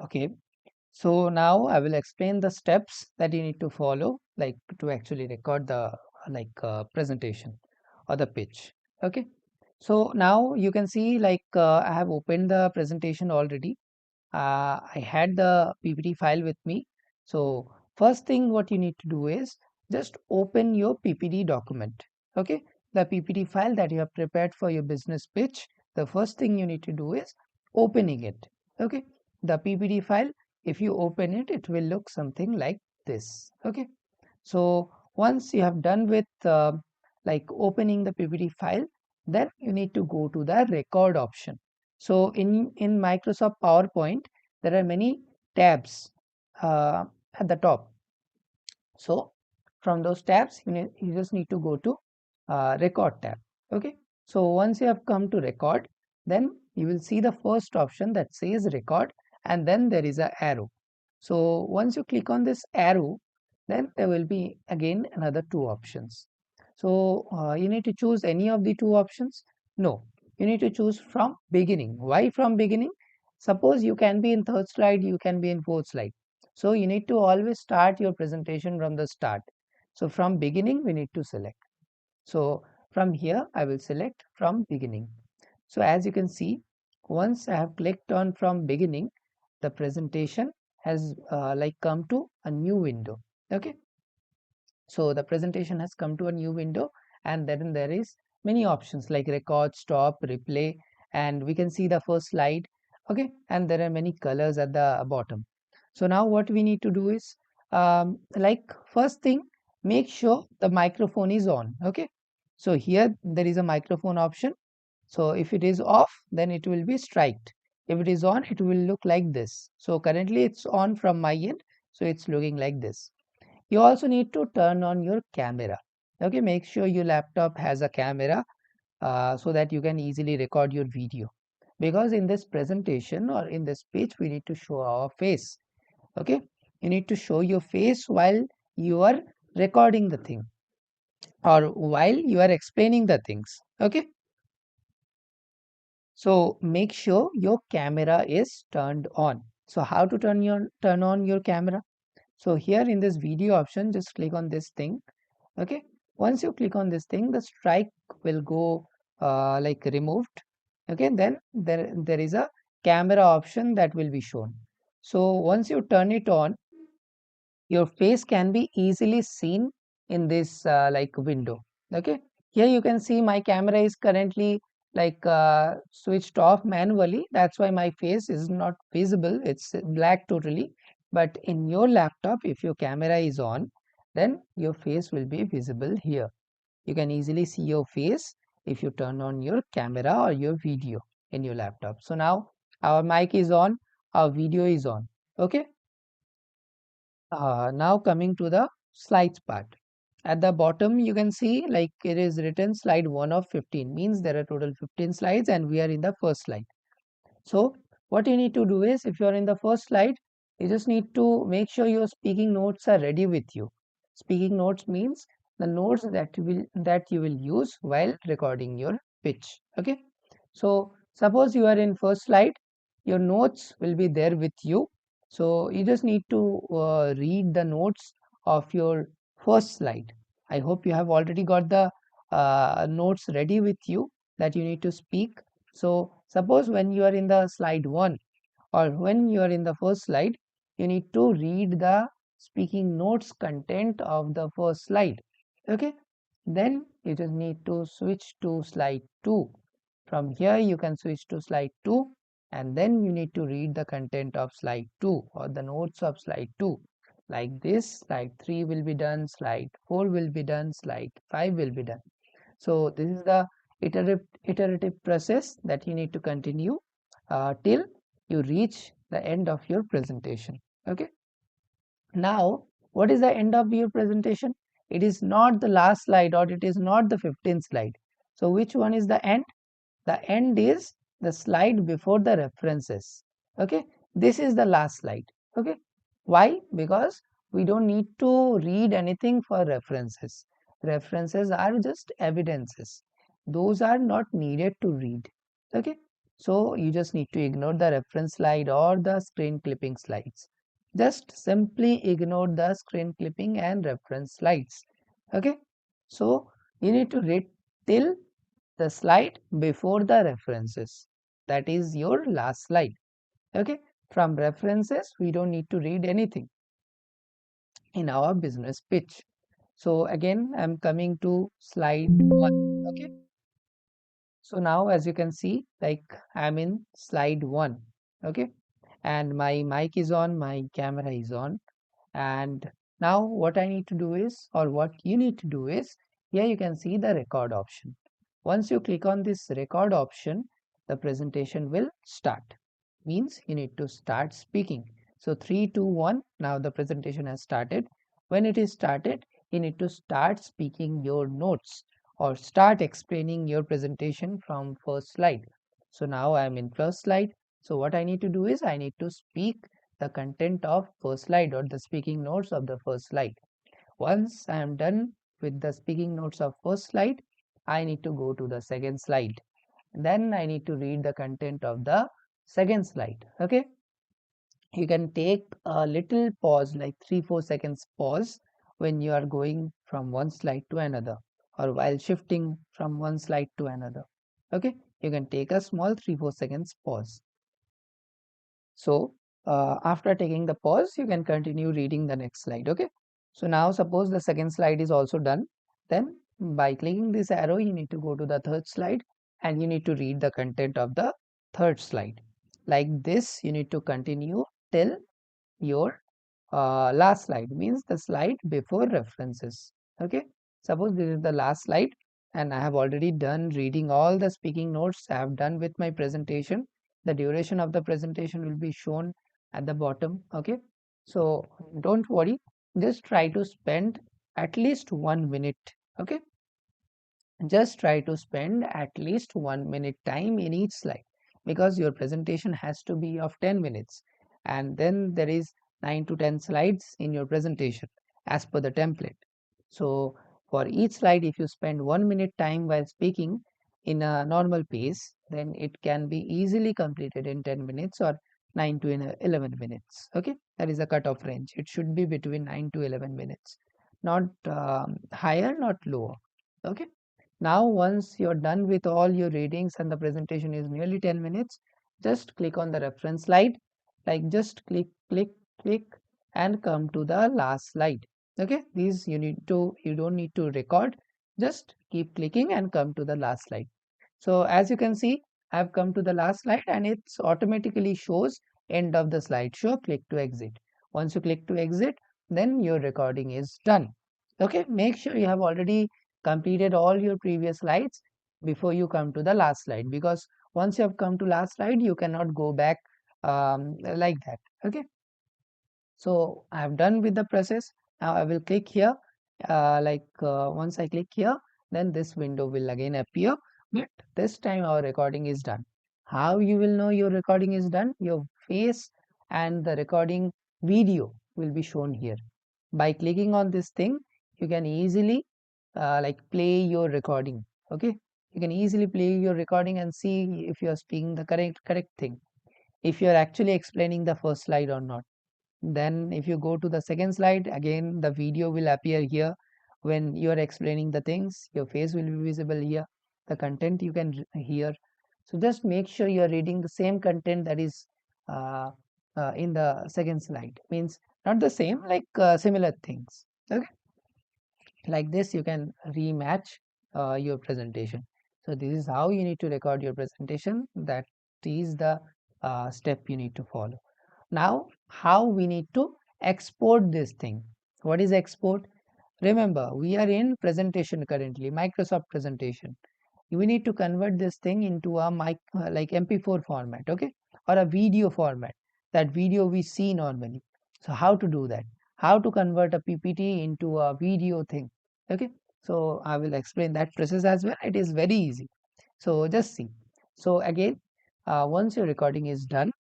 Okay, so now I will explain the steps that you need to follow, like to actually record the presentation or the pitch. Okay, so now you can see I have opened the presentation already. I had the PPT file with me. So first thing what you need to do is just open your PPT document. Okay, the PPT file that you have prepared for your business pitch. The first thing you need to do is opening it. Okay, the PPT file, if you open it, it will look something like this. Okay, so once you have done with opening the PPT file, then you need to go to the record option. So in Microsoft PowerPoint, there are many tabs at the top. So from those tabs, you just need to go to record tab. Okay. So once you have come to record, then you will see the first option that says record, and then there is a arrow. So once you click on this arrow, then there will be again another two options. So you need to choose any of the two options. No, you need to choose from beginning. Why from beginning? Suppose you can be in third slide, you can be in fourth slide. So you need to always start your presentation from the start. So from beginning, we need to select. So from here, I will select from beginning. So as you can see, once I have clicked on from beginning, the presentation has come to a new window. Okay, so the presentation has come to a new window, and then there is many options like record, stop, replay, and we can see the first slide. Okay, and there are many colors at the bottom. So now what we need to do is first thing, make sure the microphone is on. Okay, so here there is a microphone option. So if it is off, then it will be striked. If it is on, it will look like this. So currently it's on from my end, so it's looking like this. You also need to turn on your camera. Okay, make sure your laptop has a camera so that you can easily record your video, because in this presentation or in this speech we need to show our face. Okay, you need to show your face while you are recording the thing or while you are explaining the things. Okay, so make sure your camera is turned on. So how to turn on your camera? So here in this video option, just click on this thing. Okay, once you click on this thing, the strike will go removed. Okay, then there is a camera option that will be shown. So once you turn it on, your face can be easily seen in this window. Okay, here you can see my camera is currently switched off manually. That's why my face is not visible, it's black totally. But in your laptop, if your camera is on, then your face will be visible here. You can easily see your face if you turn on your camera or your video in your laptop. So now our mic is on, our video is on. Okay, now coming to the slides part. At the bottom, you can see like it is written slide 1 of 15, means there are total 15 slides and we are in the first slide. So what you need to do is, if you are in the first slide, you just need to make sure your speaking notes are ready with you. Speaking notes means the notes that you will use while recording your pitch. Okay. So suppose you are in first slide, your notes will be there with you. So you just need to read the notes of your first slide. I hope you have already got the notes ready with you that you need to speak. So suppose when you are in the slide 1 or when you are in the first slide, you need to read the speaking notes content of the first slide. Okay, then you just need to switch to slide 2. From here you can switch to slide 2, and then you need to read the content of slide 2 or the notes of slide 2. Like this, slide 3 will be done, slide 4 will be done, slide 5 will be done. So this is the iterative process that you need to continue till you reach the end of your presentation. Okay. Now, what is the end of your presentation? It is not the last slide or it is not the 15th slide. So which one is the end? The end is the slide before the references. Okay, this is the last slide. Okay, why? Because we don't need to read anything for references. References are just evidences, those are not needed to read. Okay, So you just need to ignore the reference slide or the screen clipping slides. Just simply ignore the screen clipping and reference slides. Okay. So you need to read till the slide before the references. That is your last slide. Okay. From references, we don't need to read anything in our business pitch. So again, I'm coming to slide 1. Okay. So now as you can see, like I'm in slide 1. Okay. And my mic is on, my camera is on. And now what I need to do is, or what you need to do is, here you can see the record option. Once you click on this record option, the presentation will start. Means you need to start speaking. So 3, 2, 1, now the presentation has started. When it is started, you need to start speaking your notes or start explaining your presentation from first slide. So now I am in first slide. So what I need to do is I need to speak the content of first slide or the speaking notes of the first slide. Once I am done with the speaking notes of first slide, I need to go to the second slide. Then I need to read the content of the second slide. Okay. You can take a little pause, like 3-4 seconds pause when you are going from one slide to another or while shifting from one slide to another. Okay. You can take a small 3-4 seconds pause. So after taking the pause, you can continue reading the next slide. Okay. So now suppose the second slide is also done. Then by clicking this arrow, you need to go to the third slide and you need to read the content of the third slide. Like this, you need to continue till your last slide, means the slide before references. Okay. Suppose this is the last slide and I have already done reading all the speaking notes I have done with my presentation. The duration of the presentation will be shown at the bottom. Okay. So don't worry, just try to spend at least 1 minute. Okay. Just try to spend at least 1 minute time in each slide, because your presentation has to be of 10 minutes and then there is 9 to 10 slides in your presentation as per the template. So for each slide, if you spend 1 minute time while speaking in a normal pace, then it can be easily completed in 10 minutes or 9 to 11 minutes. Okay, that is a cutoff range. It should be between 9 to 11 minutes, not higher, not lower. Okay. Now, once you're done with all your readings and the presentation is nearly 10 minutes, just click on the reference slide, like just click, click, click, and come to the last slide. Okay, these you don't need to record, just keep clicking and come to the last slide. So as you can see, I've come to the last slide and it's automatically shows end of the slideshow. Click to exit. Once you click to exit, then your recording is done. Okay, make sure you have already completed all your previous slides before you come to the last slide, because once you have come to last slide, you cannot go back like that. Okay. So I have done with the process. Now I will click here. Once I click here, then this window will again appear. But this time our recording is done. How you will know your recording is done? Your face and the recording video will be shown here. By clicking on this thing, you can easily play your recording. Okay, you can easily play your recording and see if you are speaking the correct thing, if you are actually explaining the first slide or not. Then if you go to the second slide, again the video will appear here. When you are explaining the things, your face will be visible here, the content you can hear. So just make sure you are reading the same content that is uh, in the second slide, means not the same, similar things. Okay, like this you can rematch your presentation. So this is how you need to record your presentation. That is the step you need to follow. Now, how we need to export this thing? What is export? Remember, we are in presentation currently, Microsoft presentation. We need to convert this thing into a MP4 format, okay, or a video format, that video we see normally. So how to do that? How to convert a PPT into a video thing? Okay, so I will explain that process as well. It is very easy. So just see. So again, once your recording is done,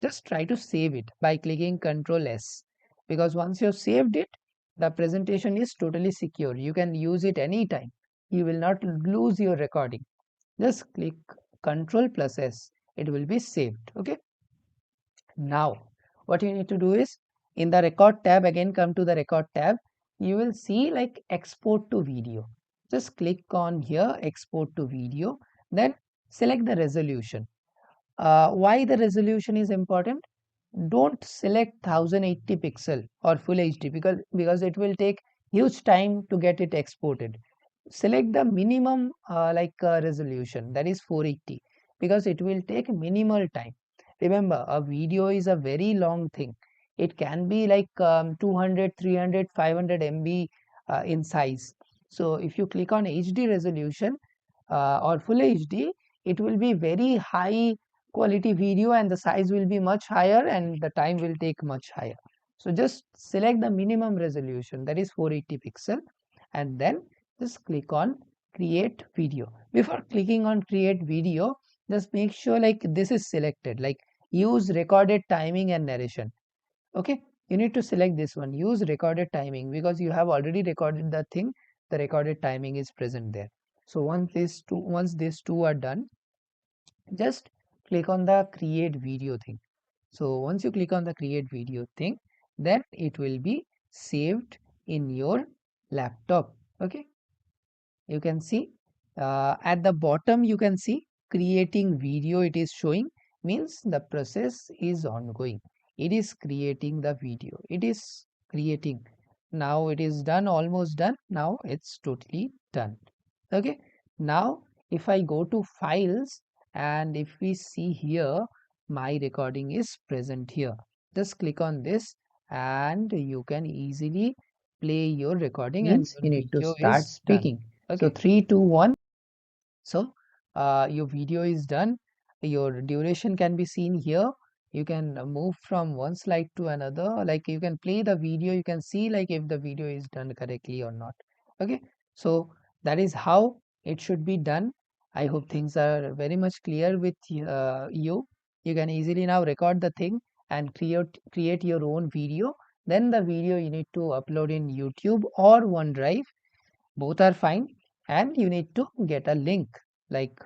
just try to save it by clicking Ctrl S, because once you've saved it, the presentation is totally secure. You can use it anytime. You will not lose your recording. Just click Ctrl plus S. it will be saved. Okay. Now what you need to do is, in the record tab, again come to the record tab, you will see like export to video. Just click on here, export to video, then select the resolution. Why the resolution is important? Don't select 1080 pixel or full HD, because it will take huge time to get it exported. Select the minimum resolution, that is 480, because it will take minimal time. Remember, a video is a very long thing. It can be like 200, 300, 500 MB in size. So if you click on HD resolution or full HD, it will be very high quality video and the size will be much higher and the time will take much higher. So just select the minimum resolution, that is 480 pixel, and then just click on create video. Before clicking on create video, just make sure like this is selected, like use recorded timing and narration. Okay, you need to select this one, use recorded timing, because you have already recorded the thing, the recorded timing is present there. So once these two are done, just click on the create video thing. So once you click on the create video thing, then it will be saved in your laptop. Okay, you can see at the bottom, you can see creating video, it is showing, means the process is ongoing. It is creating the video, it is creating. Now it is done, almost done, now it's totally done. Okay, now if I go to files, and if we see here, my recording is present here. Just click on this and you can easily play your recording and Means your you need to video start is done. speaking. So Okay, 3, 2, 1. so your video is done, your duration can be seen here. You can move from one slide to another, like you can play the video, you can see like if the video is done correctly or not. Okay, so that is how it should be done. I hope things are very much clear with you. You can easily now record the thing and create your own video. Then the video you need to upload in YouTube or OneDrive, both are fine, and you need to get a link, like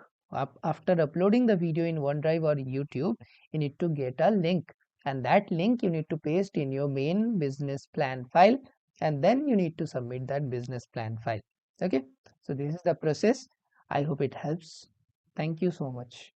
after uploading the video in OneDrive or YouTube, you need to get a link, and that link you need to paste in your main business plan file, and then you need to submit that business plan file. Okay, so this is the process. I hope it helps. Thank you so much.